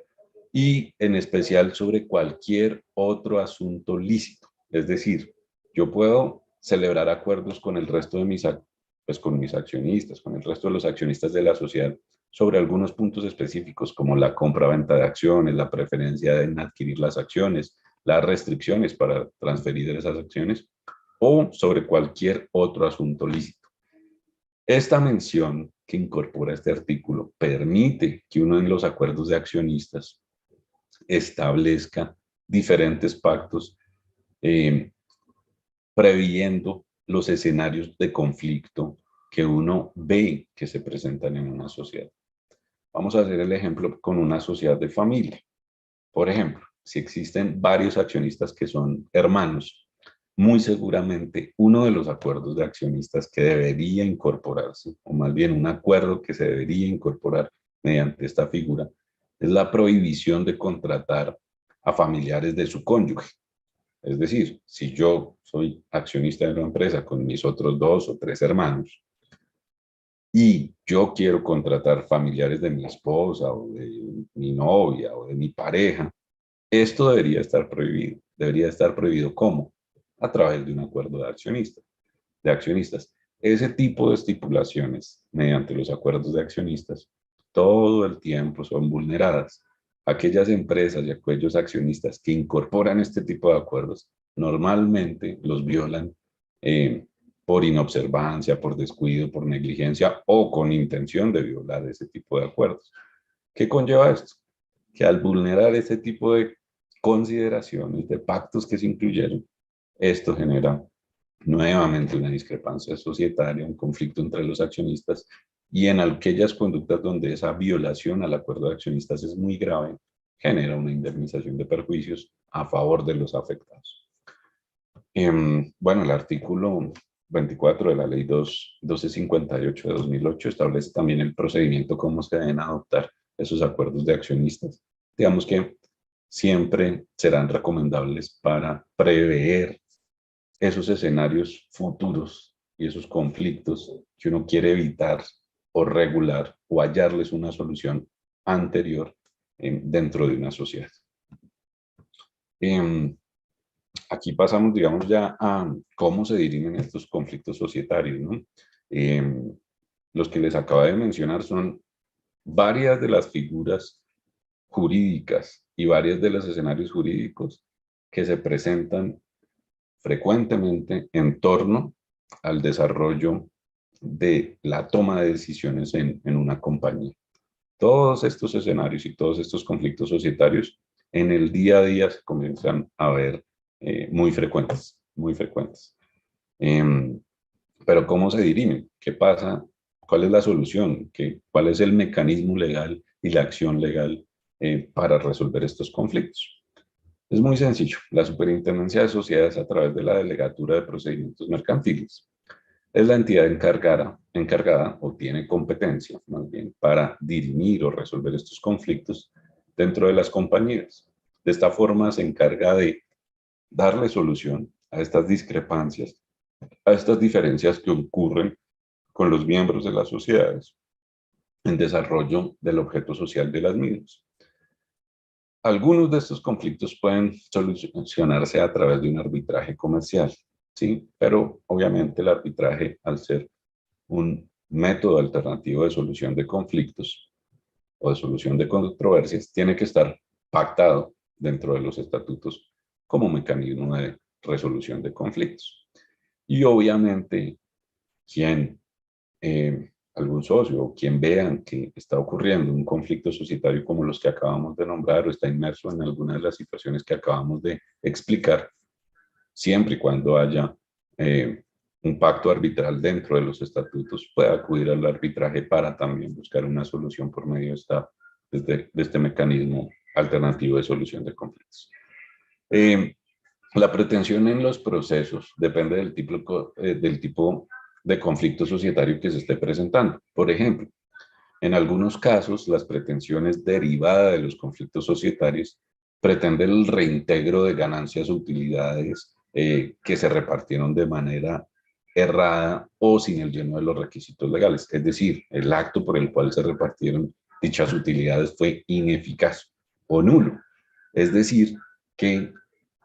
y en especial sobre cualquier otro asunto lícito. Es decir, yo puedo celebrar acuerdos con el resto de con mis accionistas, con el resto de los accionistas de la sociedad sobre algunos puntos específicos como la compra-venta de acciones, la preferencia en adquirir las acciones, las restricciones para transferir esas acciones o sobre cualquier otro asunto lícito. Esta mención que incorpora este artículo permite que uno en los acuerdos de accionistas establezca diferentes pactos previendo los escenarios de conflicto que uno ve que se presentan en una sociedad. Vamos a hacer el ejemplo con una sociedad de familia. Por ejemplo, si existen varios accionistas que son hermanos, muy seguramente uno de los acuerdos de accionistas que debería incorporarse, o más bien un acuerdo que se debería incorporar mediante esta figura, es la prohibición de contratar a familiares de su cónyuge. Es decir, si yo soy accionista de una empresa con mis otros 2 o 3 hermanos y yo quiero contratar familiares de mi esposa o de mi novia o de mi pareja, esto debería estar prohibido. Debería estar prohibido ¿cómo? A través de un acuerdo de accionistas. Ese tipo de estipulaciones mediante los acuerdos de accionistas todo el tiempo son vulneradas. Aquellas empresas y aquellos accionistas que incorporan este tipo de acuerdos normalmente los violan por inobservancia, por descuido, por negligencia o con intención de violar ese tipo de acuerdos. ¿Qué conlleva esto? Que al vulnerar ese tipo de consideraciones, de pactos que se incluyeron, esto genera nuevamente una discrepancia societaria, un conflicto entre los accionistas, y en aquellas conductas donde esa violación al acuerdo de accionistas es muy grave, genera una indemnización de perjuicios a favor de los afectados. Bueno, el artículo 24 de la ley 1258 de 2008 establece también el procedimiento cómo se deben adoptar esos acuerdos de accionistas. Digamos que siempre serán recomendables para prever esos escenarios futuros y esos conflictos que uno quiere evitar o regular o hallarles una solución anterior dentro de una sociedad. Aquí pasamos, digamos, ya a cómo se dirimen estos conflictos societarios, ¿no? Los que les acabo de mencionar son varias de las figuras jurídicas y varios de los escenarios jurídicos que se presentan frecuentemente en torno al desarrollo de la toma de decisiones en una compañía. Todos estos escenarios y todos estos conflictos societarios en el día a día se comienzan a ver muy frecuentes, muy frecuentes. Pero ¿cómo se dirimen? ¿Qué pasa? ¿Cuál es la solución? ¿Cuál es el mecanismo legal y la acción legal para resolver estos conflictos? Es muy sencillo. La Superintendencia de Sociedades, a través de la Delegatura de Procedimientos Mercantiles, es la entidad encargada o tiene competencia, más bien, para dirimir o resolver estos conflictos dentro de las compañías. De esta forma se encarga de darle solución a estas discrepancias, a estas diferencias que ocurren con los miembros de las sociedades en desarrollo del objeto social de las mismas. Algunos de estos conflictos pueden solucionarse a través de un arbitraje comercial, ¿sí? Pero obviamente el arbitraje, al ser un método alternativo de solución de conflictos o de solución de controversias, tiene que estar pactado dentro de los estatutos como mecanismo de resolución de conflictos. Y obviamente, algún socio o quien vean que está ocurriendo un conflicto societario como los que acabamos de nombrar o está inmerso en alguna de las situaciones que acabamos de explicar, siempre y cuando haya un pacto arbitral dentro de los estatutos, puede acudir al arbitraje para también buscar una solución por medio de este mecanismo alternativo de solución de conflictos. La pretensión en los procesos depende del tipo de conflicto societario que se esté presentando. Por ejemplo, en algunos casos, las pretensiones derivadas de los conflictos societarios pretenden el reintegro de ganancias o utilidades que se repartieron de manera errada o sin el lleno de los requisitos legales. Es decir, el acto por el cual se repartieron dichas utilidades fue ineficaz o nulo. Es decir, que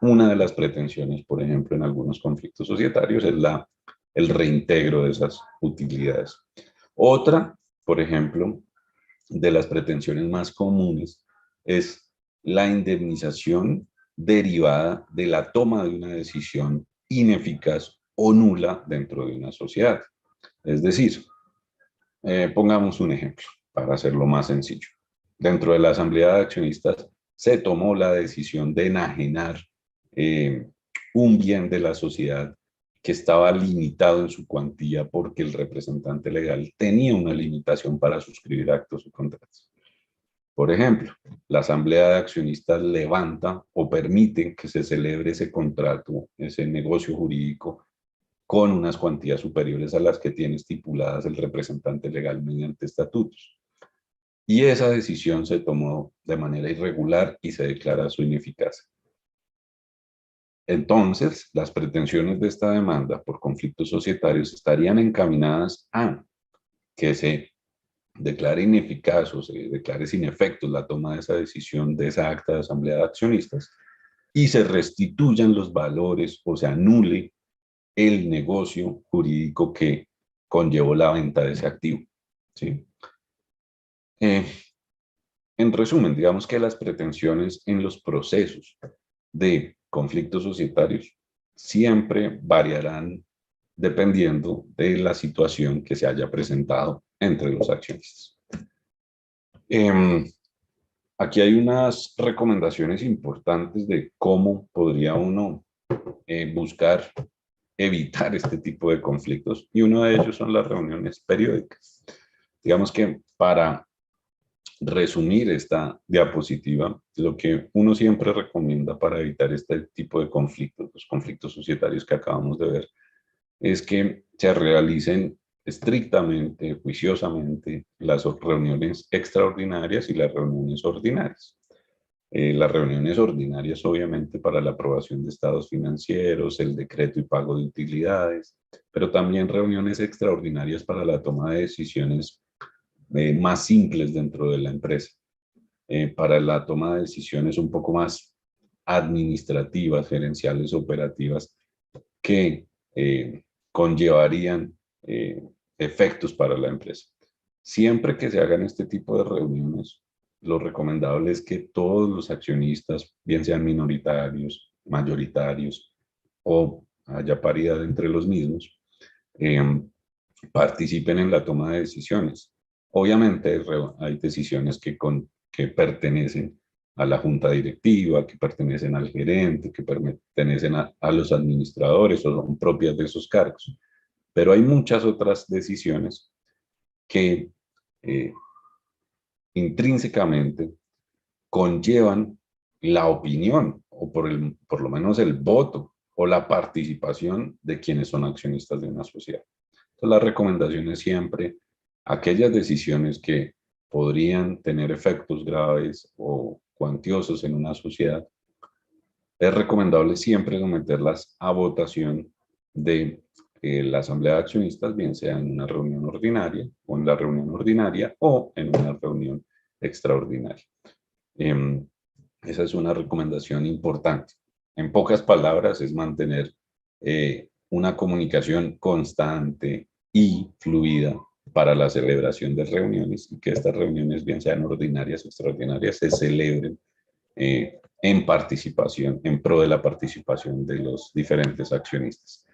una de las pretensiones, por ejemplo, en algunos conflictos societarios es el reintegro de esas utilidades. Otra, por ejemplo, de las pretensiones más comunes es la indemnización derivada de la toma de una decisión ineficaz o nula dentro de una sociedad. Es decir, pongamos un ejemplo para hacerlo más sencillo. Dentro de la asamblea de accionistas se tomó la decisión de enajenar un bien de la sociedad que estaba limitado en su cuantía porque el representante legal tenía una limitación para suscribir actos o contratos. Por ejemplo, la asamblea de accionistas levanta o permite que se celebre ese contrato, ese negocio jurídico, con unas cuantías superiores a las que tiene estipuladas el representante legal mediante estatutos. Y esa decisión se tomó de manera irregular y se declara su ineficacia. Entonces, las pretensiones de esta demanda por conflictos societarios estarían encaminadas a que se declare ineficaz o se declare sin efectos la toma de esa decisión de esa acta de asamblea de accionistas y se restituyan los valores o se anule el negocio jurídico que conllevó la venta de ese activo, ¿sí? Eh, en resumen, digamos que las pretensiones en los procesos de conflictos societarios siempre variarán dependiendo de la situación que se haya presentado entre los accionistas. Aquí hay unas recomendaciones importantes de cómo podría uno buscar evitar este tipo de conflictos, y uno de ellos son las reuniones periódicas. Digamos que para resumir esta diapositiva, lo que uno siempre recomienda para evitar este tipo de conflictos, los conflictos societarios que acabamos de ver, es que se realicen estrictamente, juiciosamente, las reuniones extraordinarias y las reuniones ordinarias. Las reuniones ordinarias, obviamente, para la aprobación de estados financieros, el decreto y pago de utilidades, pero también reuniones extraordinarias para la toma de decisiones más simples dentro de la empresa, para la toma de decisiones un poco más administrativas, gerenciales, operativas, que conllevarían efectos para la empresa. Siempre que se hagan este tipo de reuniones, lo recomendable es que todos los accionistas, bien sean minoritarios, mayoritarios o haya paridad entre los mismos, eh, participen en la toma de decisiones. Obviamente hay decisiones que pertenecen a la junta directiva, que pertenecen al gerente, que pertenecen a los administradores o son propias de esos cargos. Pero hay muchas otras decisiones que eh, intrínsecamente conllevan la opinión o por lo menos el voto o la participación de quienes son accionistas de una sociedad. Entonces, la recomendación es siempre aquellas decisiones que podrían tener efectos graves o cuantiosos en una sociedad, es recomendable siempre someterlas a votación de la asamblea de accionistas, bien sea en una reunión ordinaria o en la reunión ordinaria o en una reunión extraordinaria. Esa es una recomendación importante. En pocas palabras, es mantener una comunicación constante y fluida para la celebración de reuniones, y que estas reuniones, bien sean ordinarias o extraordinarias, se celebren en participación, en pro de la participación de los diferentes accionistas.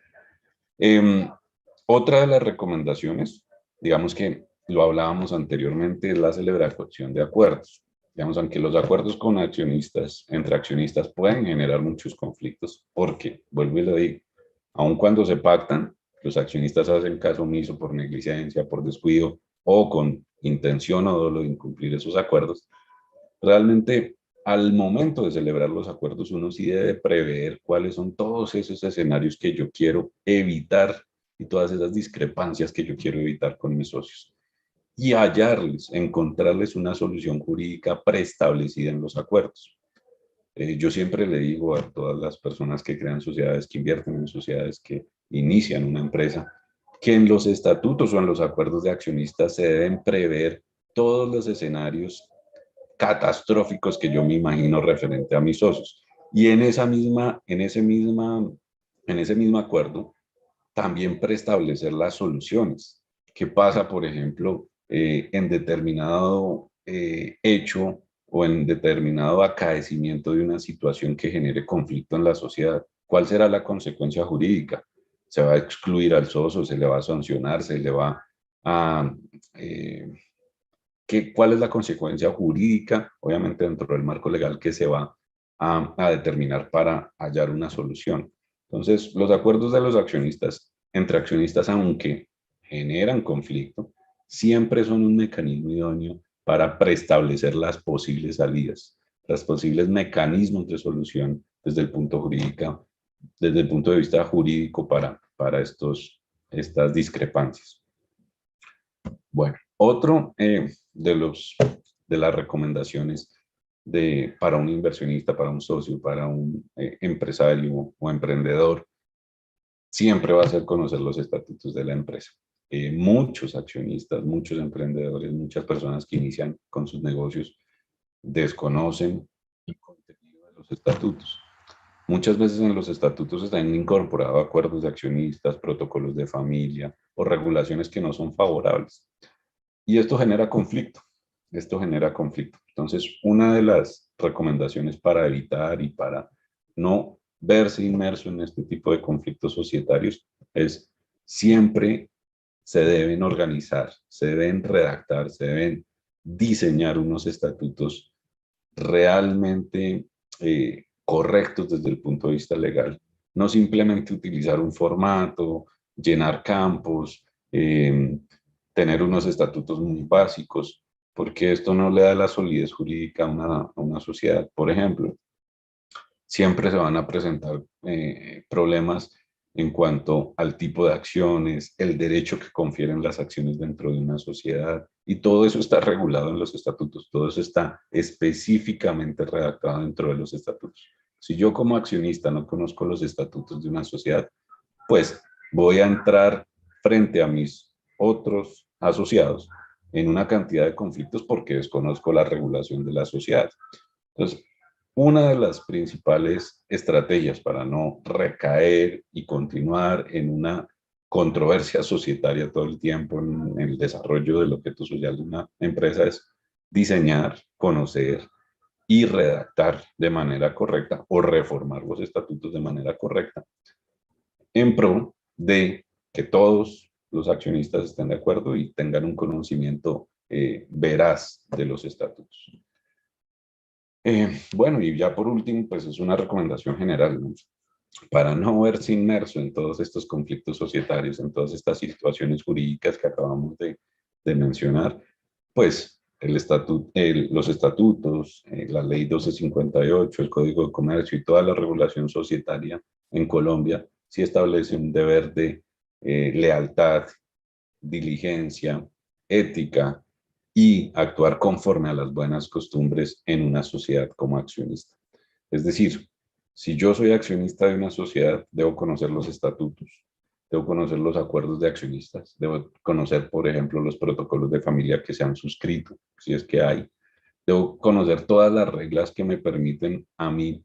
Otra de las recomendaciones, digamos que lo hablábamos anteriormente, es la celebración de acuerdos. Digamos, aunque los acuerdos con accionistas, entre accionistas, pueden generar muchos conflictos, porque, vuelvo y lo digo, aun cuando se pactan, los accionistas hacen caso omiso por negligencia, por descuido o con intención o dolo de incumplir esos acuerdos. Realmente, al momento de celebrar los acuerdos, uno sí debe prever cuáles son todos esos escenarios que yo quiero evitar y todas esas discrepancias que yo quiero evitar con mis socios, y hallarles, encontrarles una solución jurídica preestablecida en los acuerdos. Yo siempre le digo a todas las personas que crean sociedades, que invierten en sociedades, que inician una empresa, que en los estatutos o en los acuerdos de accionistas se deben prever todos los escenarios catastróficos que yo me imagino referente a mis socios. Y en ese mismo acuerdo, también preestablecer las soluciones. ¿Qué pasa, por ejemplo, en determinado hecho o en determinado acaecimiento de una situación que genere conflicto en la sociedad? ¿Cuál será la consecuencia jurídica? ¿Se va a excluir al socio? ¿Se le va a sancionar? ¿Se le va a... ¿cuál es la consecuencia jurídica? Obviamente dentro del marco legal que se va a determinar para hallar una solución. Entonces, los acuerdos de los accionistas, entre accionistas, aunque generan conflicto, siempre son un mecanismo idóneo para preestablecer las posibles salidas, los posibles mecanismos de solución desde el punto jurídico, desde el punto de vista jurídico para estas discrepancias. Bueno, otro de las recomendaciones para un inversionista, para un socio, para un empresario o emprendedor, siempre va a ser conocer los estatutos de la empresa. Muchos accionistas, muchos emprendedores, muchas personas que inician con sus negocios desconocen el contenido de los estatutos. Muchas veces en los estatutos están incorporados acuerdos de accionistas, protocolos de familia o regulaciones que no son favorables. Y esto genera conflicto. esto genera conflicto. Entonces, una de las recomendaciones para evitar y para no verse inmerso en este tipo de conflictos societarios es siempre se deben organizar, se deben redactar, se deben diseñar unos estatutos realmente correctos desde el punto de vista legal. No simplemente utilizar un formato, llenar campos, tener unos estatutos muy básicos, porque esto no le da la solidez jurídica a una sociedad. Por ejemplo, siempre se van a presentar problemas en cuanto al tipo de acciones, el derecho que confieren las acciones dentro de una sociedad, y todo eso está regulado en los estatutos, todo eso está específicamente redactado dentro de los estatutos. Si yo como accionista no conozco los estatutos de una sociedad, pues voy a entrar frente a mis otros asociados en una cantidad de conflictos porque desconozco la regulación de la sociedad. Entonces, una de las principales estrategias para no recaer y continuar en una controversia societaria todo el tiempo en el desarrollo del objeto social de una empresa es diseñar, conocer y redactar de manera correcta o reformar los estatutos de manera correcta en pro de que todos los accionistas estén de acuerdo y tengan un conocimiento veraz de los estatutos. Bueno, y ya por último, pues es una recomendación general, ¿no? Para no verse inmerso en todos estos conflictos societarios, en todas estas situaciones jurídicas que acabamos de mencionar, pues los estatutos, la ley 1258, el Código de Comercio y toda la regulación societaria en Colombia sí establece un deber de lealtad, diligencia, ética y actuar conforme a las buenas costumbres en una sociedad como accionista. Es decir, si yo soy accionista de una sociedad, debo conocer los estatutos, debo conocer los acuerdos de accionistas, debo conocer, por ejemplo, los protocolos de familia que se han suscrito, si es que hay. Debo conocer todas las reglas que me permiten a mí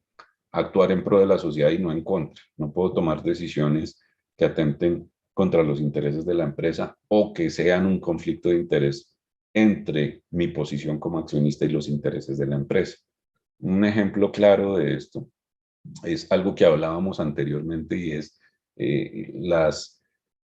actuar en pro de la sociedad y no en contra. No puedo tomar decisiones que atenten contra los intereses de la empresa o que sean un conflicto de interés entre mi posición como accionista y los intereses de la empresa. Un ejemplo claro de esto es algo que hablábamos anteriormente y es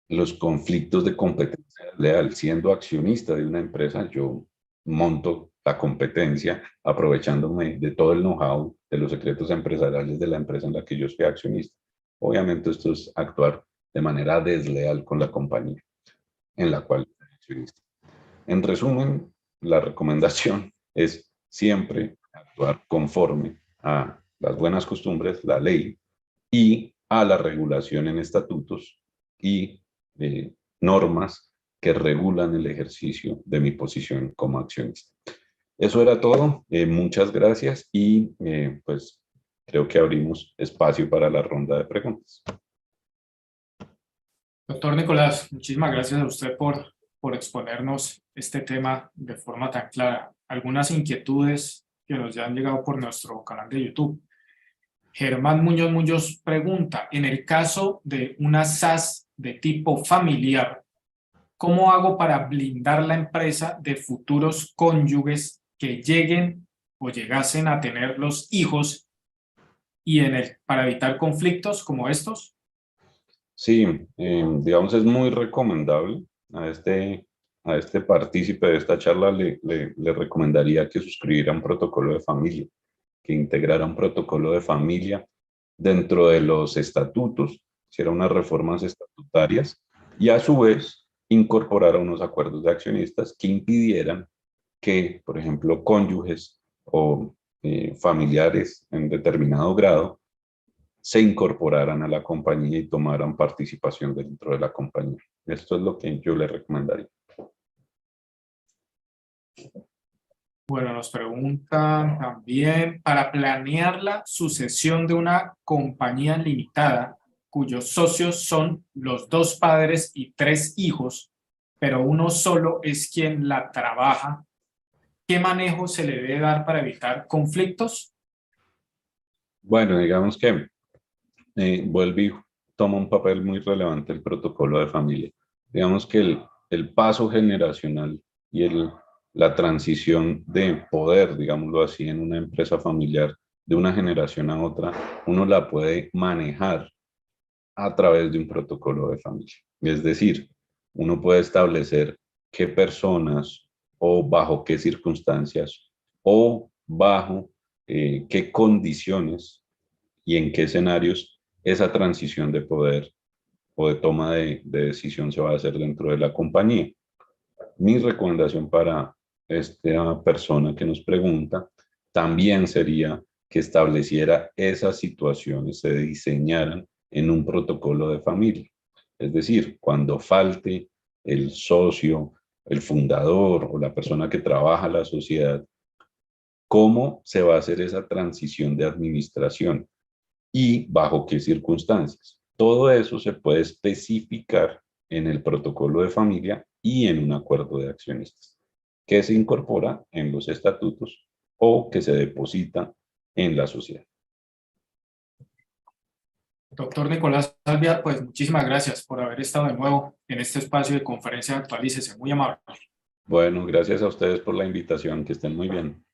los conflictos de competencia leal. Siendo accionista de una empresa, yo monto la competencia aprovechándome de todo el know-how, de los secretos empresariales de la empresa en la que yo soy accionista. Obviamente esto es actuar de manera desleal con la compañía en la cual soy accionista. En resumen, la recomendación es siempre actuar conforme a las buenas costumbres, la ley, y a la regulación en estatutos y normas que regulan el ejercicio de mi posición como accionista. Eso era todo. Muchas gracias y pues creo que abrimos espacio para la ronda de preguntas. Doctor Nicolás, muchísimas gracias a usted por exponernos este tema de forma tan clara. Algunas inquietudes que nos ya han llegado por nuestro canal de YouTube. Germán Muñoz pregunta, en el caso de una SAS de tipo familiar, ¿cómo hago para blindar la empresa de futuros cónyuges que lleguen o llegasen a tener los hijos y para evitar conflictos como estos? Sí, digamos es muy recomendable a este partícipe de esta charla le recomendaría que suscribiera un protocolo de familia, que integrara un protocolo de familia dentro de los estatutos, hiciera unas reformas estatutarias y a su vez incorporara unos acuerdos de accionistas que impidieran que, por ejemplo, cónyuges o familiares en determinado grado se incorporaran a la compañía y tomaran participación dentro de la compañía. Esto es lo que yo le recomendaría. Bueno, nos preguntan también, para planear la sucesión de una compañía limitada, cuyos socios son los 2 padres y 3 hijos, pero uno solo es quien la trabaja, ¿qué manejo se le debe dar para evitar conflictos? Bueno, digamos que vuelve y toma un papel muy relevante el protocolo de familia. Digamos que el paso generacional y la transición de poder, digámoslo así, en una empresa familiar de una generación a otra, uno la puede manejar a través de un protocolo de familia. Es decir, uno puede establecer qué personas o bajo qué circunstancias o bajo qué condiciones y en qué escenarios esa transición de poder o de toma de decisión se va a hacer dentro de la compañía. Mi recomendación para esta persona que nos pregunta también sería que estableciera esas situaciones, se diseñaran en un protocolo de familia. Es decir, cuando falte el socio, el fundador o la persona que trabaja la sociedad, ¿cómo se va a hacer esa transición de administración y bajo qué circunstancias? Todo eso se puede especificar en el protocolo de familia y en un acuerdo de accionistas, que se incorpora en los estatutos o que se deposita en la sociedad. Doctor Nicolás Alvear, pues muchísimas gracias por haber estado de nuevo en este espacio de conferencia Actualícese, muy amable. Bueno, gracias a ustedes por la invitación, que estén muy bien.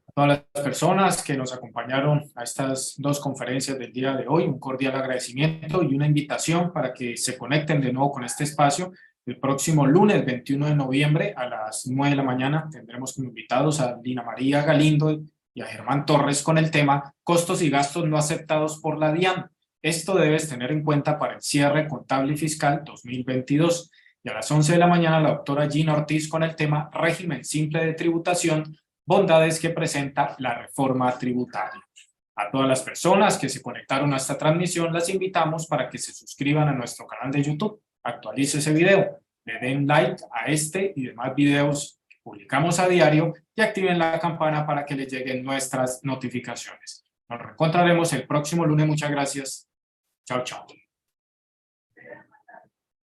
A todas las personas que nos acompañaron a estas dos conferencias del día de hoy, un cordial agradecimiento y una invitación para que se conecten de nuevo con este espacio. El próximo lunes 21 de noviembre a las 9 de la mañana tendremos como invitados a Dina María Galindo y a Germán Torres con el tema costos y gastos no aceptados por la DIAN. Esto debes tener en cuenta para el cierre contable y fiscal 2022. Y a las 11 de la mañana la doctora Gina Ortiz con el tema régimen simple de tributación, bondades que presenta la reforma tributaria. A todas las personas que se conectaron a esta transmisión las invitamos para que se suscriban a nuestro canal de YouTube, Actualice ese video, le den like a este y demás videos que publicamos a diario y activen la campana para que les lleguen nuestras notificaciones. Nos reencontraremos el próximo lunes. Muchas gracias. Chao, chao.